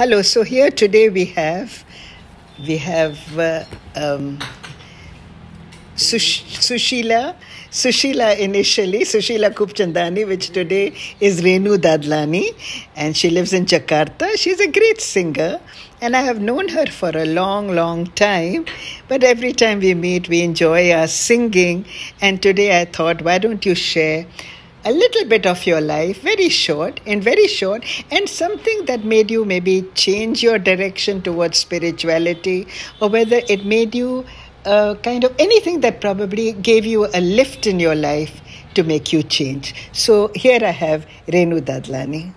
Hello. So here today we have Sushila initially, Sushila Kupchandani, which today is Renu Dadlani, and she lives in Jakarta. She's a great singer, and I have known her for a long, long time. But every time we meet, we enjoy our singing. And today I thought, why don't you share a little bit of your life, very short, and something that made you maybe change your direction towards spirituality, or whether it made you kind of anything that probably gave you a lift in your life to make you change. So here I have Renu Dadlani.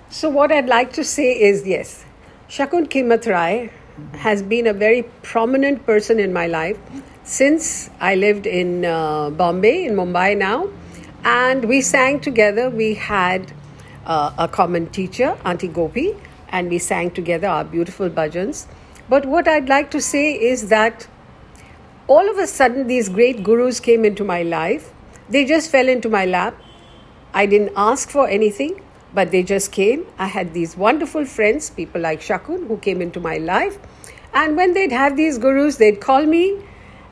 So what I'd like to say is, yes, Shakun Kimat Rai has been a very prominent person in my life since I lived in Bombay, in Mumbai now. And we sang together. We had a common teacher, Auntie Gopi, and we sang together our beautiful bhajans. But what I'd like to say is that all of a sudden these great gurus came into my life. They just fell into my lap. I didn't ask for anything, but they just came. I had these wonderful friends, people like Shakun, who came into my life. And when they'd have these gurus, they'd call me,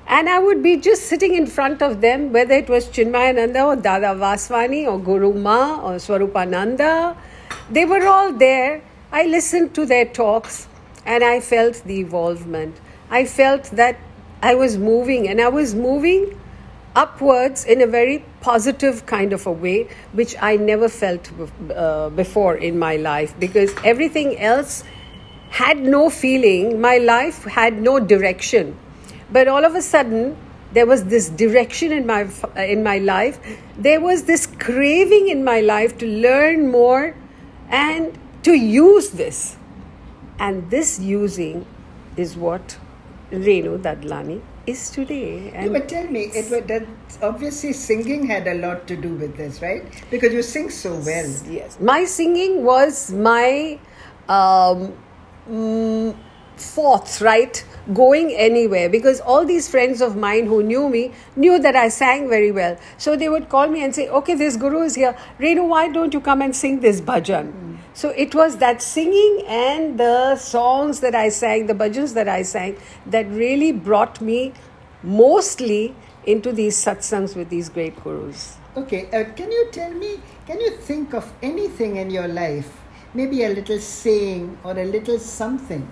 and I would be just sitting in front of them, whether it was Chinmayananda or Dada Vaswani or Guru Ma or Swarupananda. They were all there. I listened to their talks and I felt the evolvement. I felt that I was moving, and I was moving upwards in a very positive kind of a way, which I never felt before in my life, because everything else had no feeling. My life had no direction. But all of a sudden, there was this direction in my life. There was this craving in my life to learn more and to use this. And this using is what Renu Dadlani is today. And but tell me, obviously singing had a lot to do with this, right? Because you sing so well. Yes. My singing was my fourth, right? Going anywhere, because all these friends of mine who knew me knew that I sang very well. So they would call me and say, okay, this guru is here. Renu, why don't you come and sing this bhajan? So it was that singing and the songs that I sang, the bhajans that I sang, that really brought me mostly into these satsangs with these great gurus. Okay, can you tell me, can you think of anything in your life, maybe a little saying or a little something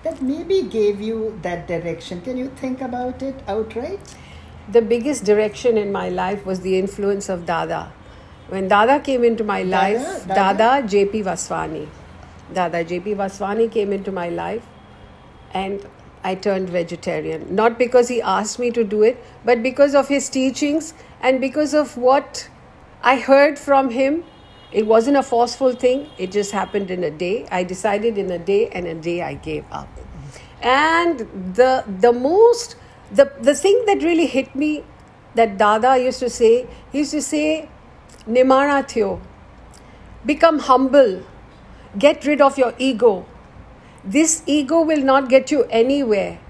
that maybe gave you that direction? Can you think about it outright? The biggest direction in my life was the influence of Dada. When Dada came into my life, Dada J.P. Vaswani. Dada J.P. Vaswani came into my life, and I turned vegetarian. Not because he asked me to do it, but because of his teachings and because of what I heard from him. It wasn't a forceful thing. It just happened in a day. I decided in a day, and a day I gave up. And the thing that really hit me, that Dada used to say, Nimana Thyo, become humble, get rid of your ego. This ego will not get you anywhere.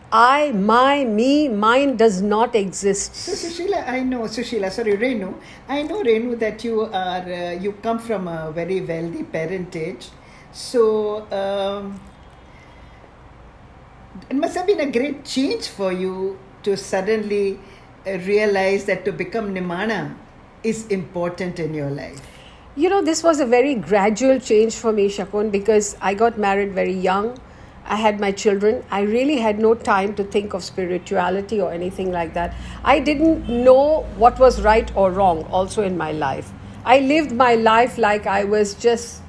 I, my, me, mine does not exist. So Renu, I know, Renu, that you come from a very wealthy parentage. So it must have been a great change for you to suddenly realize that to become Nimana is important in your life. You know, this was a very gradual change for me, Shakun, because I got married very young. I had my children. I really had no time to think of spirituality or anything like that. I didn't know what was right or wrong also in my life. I lived my life like I was just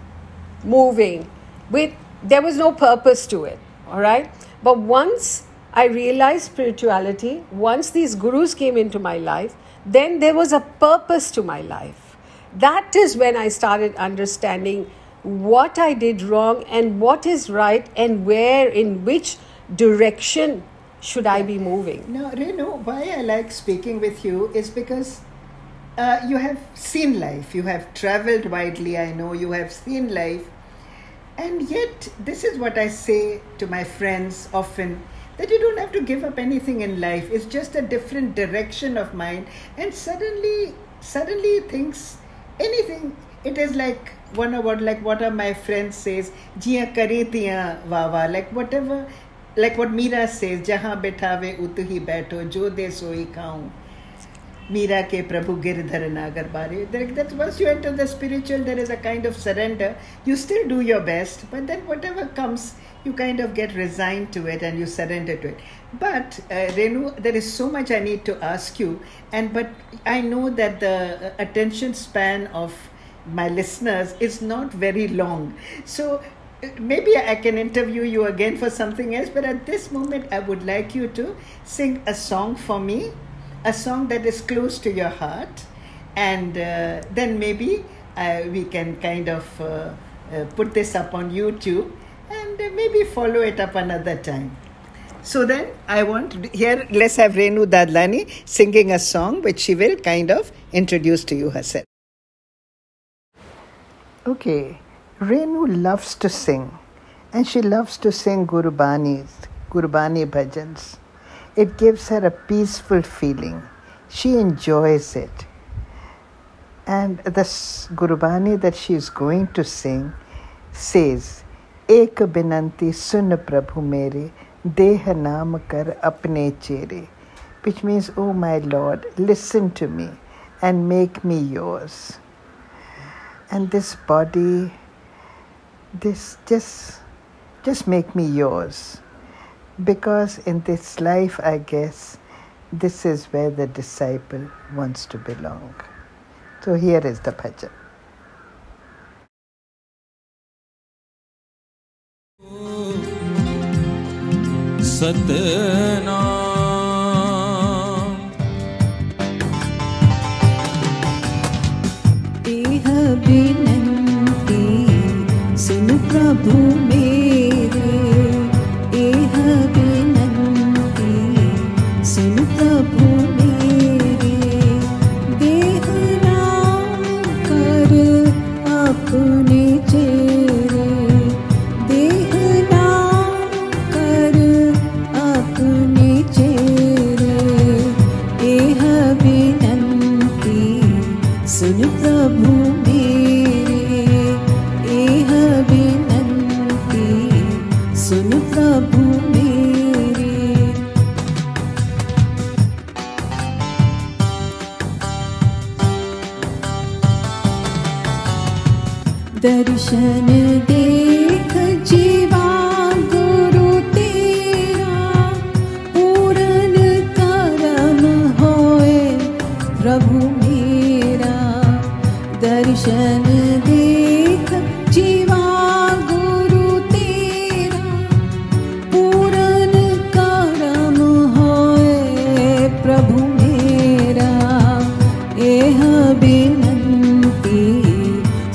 moving. There was no purpose to it, all right? But once I realized spirituality, once these gurus came into my life, then there was a purpose to my life. That is when I started understanding what I did wrong and what is right, and where, in which direction should I be moving. Now, Renu, why I like speaking with you is because you have seen life. You have traveled widely, I know. You have seen life. And yet, this is what I say to my friends often, that you don't have to give up anything in life. It's just a different direction of mind. And suddenly things, anything, It is like one about like what my friend says, jiya kare tiya wawa, like whatever, like what Meera says, jahan bethave utu hi baitho, jo de soi khaun. Meera ke Prabhu girdhar nagar bare. That once you enter the spiritual, there is a kind of surrender. You still do your best, but then whatever comes, you kind of get resigned to it and you surrender to it. But Renu, there is so much I need to ask you, but I know that the attention span of my listeners is not very long. So maybe I can interview you again for something else, but at this moment I would like you to sing a song for me, a song that is close to your heart, and then maybe we can kind of put this up on YouTube and maybe follow it up another time. So then I want here, let's have Renu Dadlani singing a song which she will kind of introduce to you herself. Okay, Renu loves to sing, and she loves to sing Gurbani bhajans. It gives her a peaceful feeling. She enjoys it. And this Gurbani that she is going to sing says, Ek binanti sun Prabhu mere, deh naam kar apne chere, which means, oh my Lord, listen to me and make me yours. And this body, this just make me yours. Because in this life, I guess, this is where the disciple wants to belong. So here is the bhajan. Satnam Eha binanti sun Prabhu mere, Eha binanti sun Prabhu mere, deh naam kar apne chere, deh naam kar apne chere, eha binanti sun Prabhu mere, eha binanti sun Prabhu mere. दर्शन देख जीवा गुरु तेरा, पूरन करम होए प्रभु मेरा। दर्शन देख जीवा गुरु तेरा, पूरन करम होए प्रभु मेरा। एह बिनंती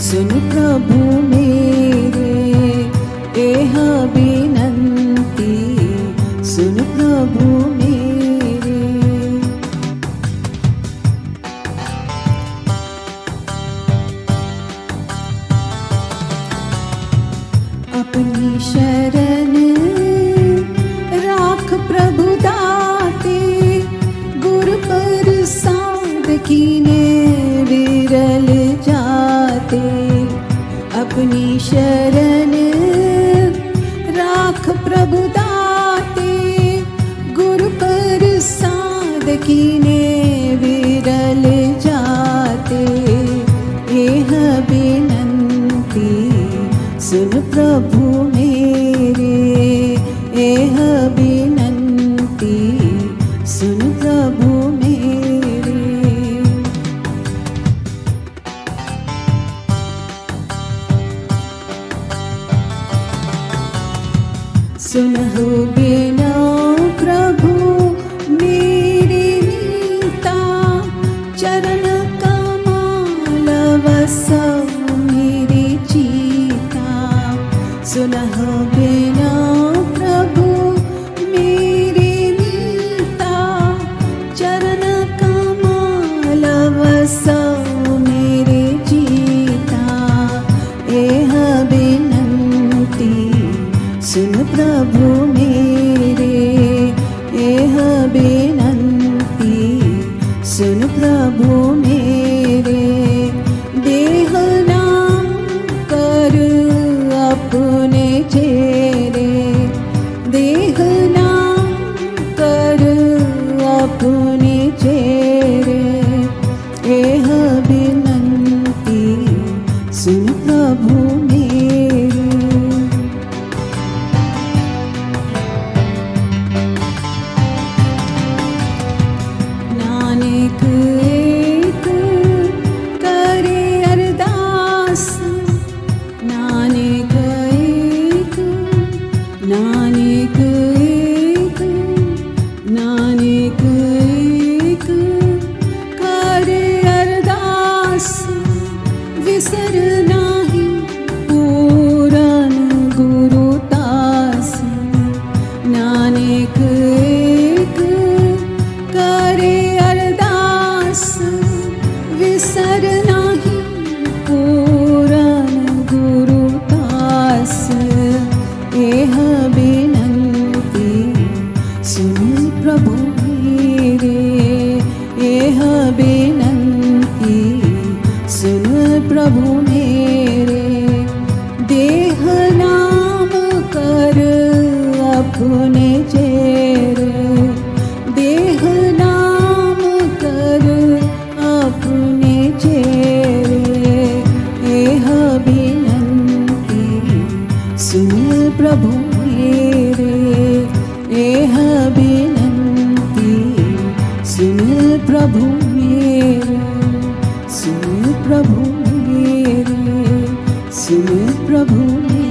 सुन प्रभु मेरे, एह बिनंती सुन प्रभु मेरे। अपनी शरण राख प्रभु दाते, गुर प्रसाद कीने विरल जाते। अपनी शरण राख प्रभु दाते, गुर प्रसाद कीने विरल जाते। एह बिनंती सुन प्रभु मेरे, एह बिनंती सुन प्रभु मेरे। सुनहु बिना प्रभु मेरे नीता, चरण कमल वसव मेरे जीता। सुनहु बिना प्रभु मेरे नीता, चरण कमल वसव मेरे जीता। एह बिनंती सुन प्रभु मेरे, एह बिनंती सुन प्रभु मेरे। देह ना सुन प्रभु मेरे। नानक एक करे अरदास, नानक एक, नानक एक, नानक एक करे अरदास, विसर नाही पूरन गुरु दास। नानक एक करे अरदास, विसर नाही पूरन गुरु दास। एह बिनंती सुन प्रभु मेरे, एह बिनंती सुन प्रभु मेरे। देह नाम कर अपने चेरे, देह नाम कर अपने चेरे। एह बिनंती सुन प्रभु मेरे, एह बिनंती सुन प्रभु मेरे, सुन प्रभु मेरे, सुन प्रभु मेरे।